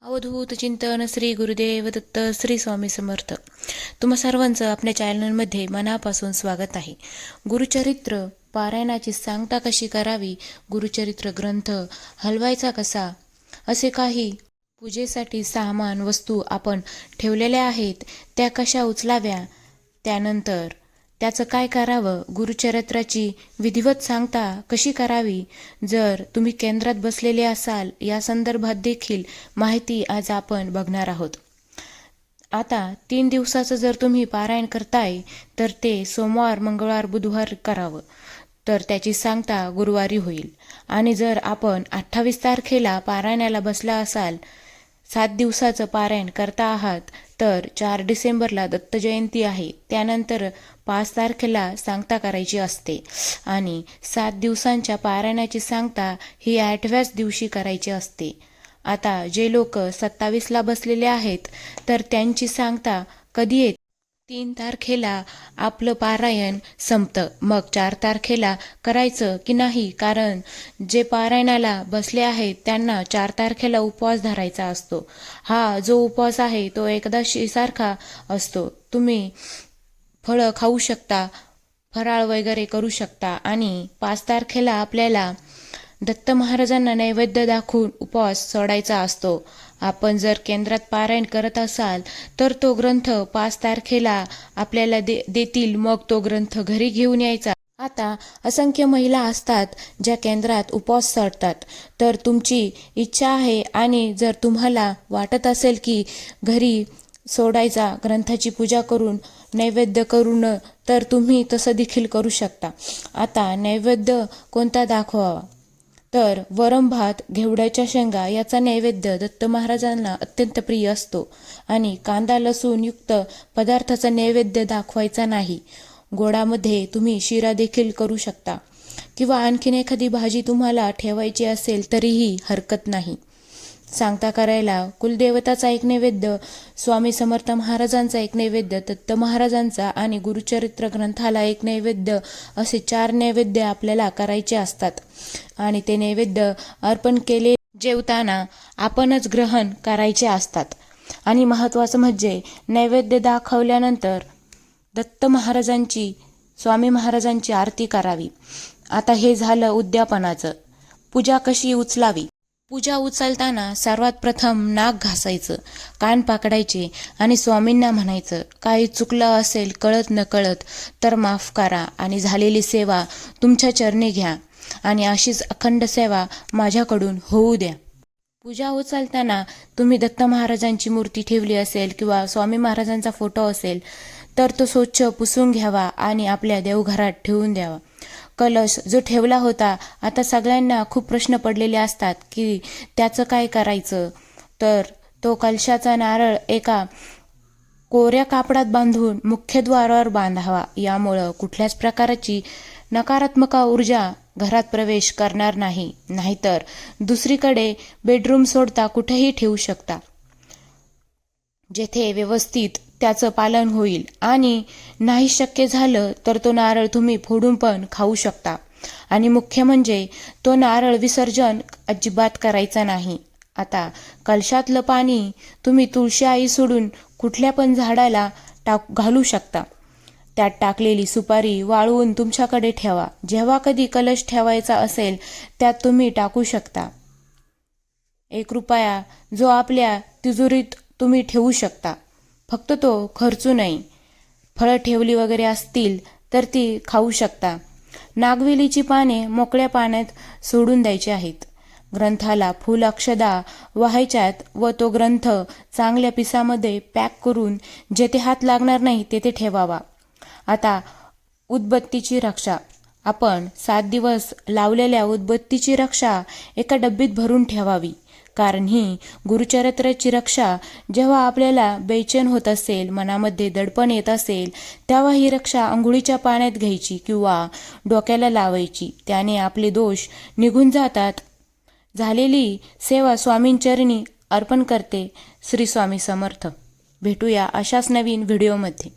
अवधूत चिंतन श्री गुरुदेव दत्त श्री स्वामी समर्थ. तुम्हा सर्वांचं आपल्या चॅनलमध्ये मनापासून स्वागत आहे. गुरुचरित्र पारायणाची सांगता कशी करावी, गुरुचरित्र ग्रंथ हलवायचा कसा, असे काही पूजेसाठी सामान वस्तू आपण ठेवलेल्या आहेत त्या कशा उचलाव्या, त्यानंतर त्याचं काय करावं, गुरुचरित्राची विधिवत सांगता कशी करावी, जर तुम्ही केंद्रात बसलेले असाल या संदर्भात देखील माहिती आज आपण बघणार आहोत. आता 3 दिवसाचं जर तुम्ही पारायण करताय तर ते सोमवार, मंगळवार, बुधवार करावं, तर त्याची सांगता गुरुवारी होईल. आणि जर आपण 28 तारखेला पारायणाला बसला असाल, 7 दिवसाचं पारायण करता आहात, तर 4 डिसेंबरला दत्त जयंती आहे, त्यानंतर 5 तारखेला सांगता करायची असते आणि 7 दिवसांच्या पारायणाची सांगता ही 8व्याच दिवशी करायची असते. आता जे लोक 27ला बसलेले आहेत तर त्यांची सांगता कधी येते, 3 तारखेला आपलं पारायण संपतं, मग 4 तारखेला करायचं की नाही, कारण जे पारायणाला बसले आहेत त्यांना 4 तारखेला उपवास धरायचा असतो. हा जो उपवास आहे तो एकादशीसारखा असतो. तुम्ही फळं खाऊ शकता, फराळ वगैरे करू शकता आणि 5 तारखेला आपल्याला दत्त महाराजांना नैवेद्य दाखवून उपवास सोडायचा असतो. आपण जर केंद्रात पारायण करत असाल तर तो ग्रंथ 5 तारखेला आपल्याला देतील, मग तो ग्रंथ घरी घेऊन यायचा. आता असंख्य महिला असतात ज्या केंद्रात उपवास सोडतात, तर तुमची इच्छा आहे आणि जर तुम्हाला वाटत असेल की घरी सोडायचा ग्रंथाची पूजा करून नैवेद्य करून, तर तुम्ही तसं देखील करू शकता. आता नैवेद्य कोणता दाखवावा, तर वरम भात, घेवड्याच्या शेंगा याचा नैवेद्य दत्त महाराजांना अत्यंत प्रिय असतो आणि कांदा लसूण युक्त पदार्थाचा नैवेद्य दाखवायचा नाही. गोडामध्ये तुम्ही शिरा देखील करू शकता किंवा आणखीन एखादी भाजी तुम्हाला ठेवायची असेल तरीही हरकत नाही. सांगता करायला कुलदेवताचा एक नैवेद्य, स्वामी समर्थ महाराजांचा एक नैवेद्य, दत्त महाराजांचा आणि गुरुचरित्र ग्रंथाला एक नैवेद्य, असे 4 नैवेद्य आपल्याला करायचे असतात आणि ते नैवेद्य अर्पण केले जेवताना आपणच ग्रहण करायचे असतात. आणि महत्त्वाचं म्हणजे नैवेद्य दाखवल्यानंतर दत्त महाराजांची, स्वामी महाराजांची आरती करावी. आता हे झालं उद्यापनाचं. पूजा कशी उचलावी, पूजा उचलताना सर्वात प्रथम नाक घासायचं, कान पाकडायचे आणि स्वामींना म्हणायचं, काही चुकलं असेल कळत नकळत तर माफ करा आणि झालेली सेवा तुमच्या चरणी घ्या आणि अशीच अखंड सेवा माझ्याकडून होऊ द्या. पूजा उचलताना तुम्ही दत्त महाराजांची मूर्ती ठेवली असेल किंवा स्वामी महाराजांचा फोटो असेल तर तो स्वच्छ पुसून घ्यावा आणि आपल्या देवघरात ठेवून द्यावा. कलश जो ठेवला होता, आता सगळ्यांना खूप प्रश्न पडलेले असतात की त्याचं काय करायचं, तर तो कलशाचा नारळ एका कोऱ्या कापडात बांधून मुख्यद्वारावर बांधावा. यामुळं कुठल्याच प्रकारची नकारात्मक ऊर्जा घरात प्रवेश करणार नाही. नाहीतर दुसरीकडे बेडरूम सोडता कुठेही ठेवू शकता, जेथे व्यवस्थित त्याचं पालन होईल. आणि नाही शक्य झालं तर तो नारळ तुम्ही फोडून पण खाऊ शकता. आणि मुख्य म्हणजे तो नारळ विसर्जन अजिबात करायचा नाही. आता कलशातलं पाणी तुम्ही तुळशी आई सोडून कुठल्या पण झाडाला घालू शकता. त्यात टाकलेली सुपारी वाळवून तुमच्याकडे ठेवा. जेव्हा कधी कलश ठेवायचा असेल त्यात तुम्ही टाकू शकता. 1 रुपया जो आपल्या तिजोरीत तुम्ही ठेवू शकता, फक्त तो खर्चू नये. फळं ठेवली वगैरे असतील तर ती खाऊ शकता. नागवेलीची पाने मोकळ्या पाण्यात सोडून द्यायची आहेत. ग्रंथाला फूल अक्षदा वाहायच्यात व तो ग्रंथ चांगल्या पिसामध्ये पॅक करून जेथे हात लागणार नाही तेथे ठेवावा. आता उदबत्तीची रक्षा, आपण 7 दिवस लावलेल्या उदबत्तीची रक्षा एका डब्बीत भरून ठेवावी. कारण ही गुरुचरित्राची रक्षा जेव्हा आपल्याला बेचैन होत असेल, मनामध्ये दडपण येत असेल, तेव्हा ही रक्षा अंघोळीच्या पाण्यात घ्यायची किंवा डोक्याला लावायची. त्याने आपले दोष निघून जातात. झालेली सेवा स्वामींचरणी अर्पण करते. श्री स्वामी समर्थ. भेटूया अशाच नवीन व्हिडिओमध्ये.